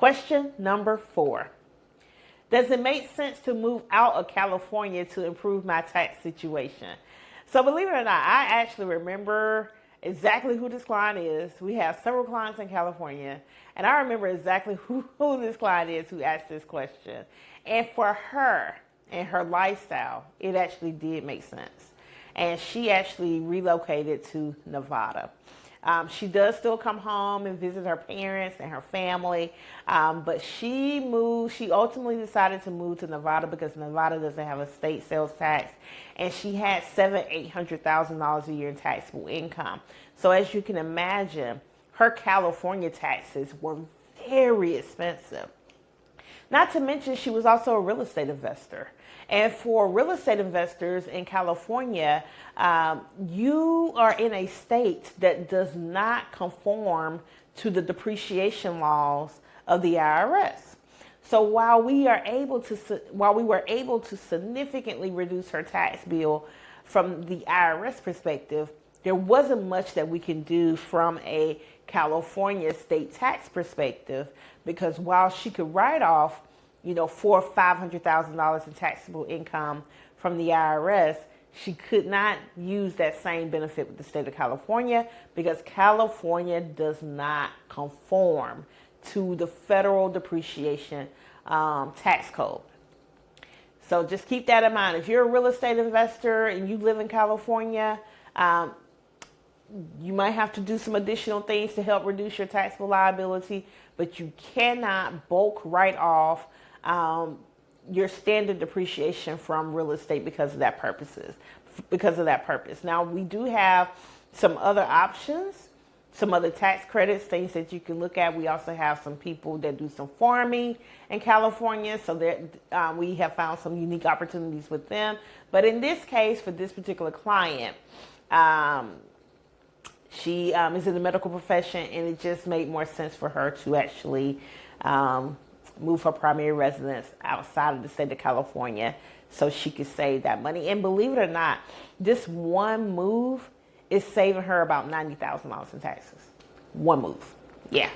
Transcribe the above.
Question number 4. Does it make sense to move out of California to improve my tax situation? So believe it or not, I actually remember exactly who this client is. We have several clients in California, and I remember exactly who this client is who asked this question. And for her and her lifestyle, it actually did make sense. And she actually relocated to Nevada. She does still come home and visit her parents and her family, but she ultimately decided to move to Nevada because Nevada doesn't have a state sales tax, and she had $800,000 a year in taxable income. So as you can imagine, her California taxes were very expensive. Not to mention, she was also a real estate investor. And for real estate investors in California, you are in a state that does not conform to the depreciation laws of the IRS. So while we were able to significantly reduce her tax bill from the IRS perspective, there wasn't much that we can do from a California state tax perspective, because while she could write off, $400,000 or $500,000 in taxable income from the IRS, she could not use that same benefit with the state of California because California does not conform to the federal depreciation tax code. So just keep that in mind. If you're a real estate investor and you live in California, you might have to do some additional things to help reduce your taxable liability, but you cannot bulk write off your standard depreciation from real estate because of that purpose. Now, we do have some other options, some other tax credits, things that you can look at. We also have some people that do some farming in California, so that we have found some unique opportunities with them. But in this case, for this particular client, she is in the medical profession, and it just made more sense for her to actually move her primary residence outside of the state of California so she could save that money. And believe it or not, this one move is saving her about $90,000 in taxes. One move. Yeah.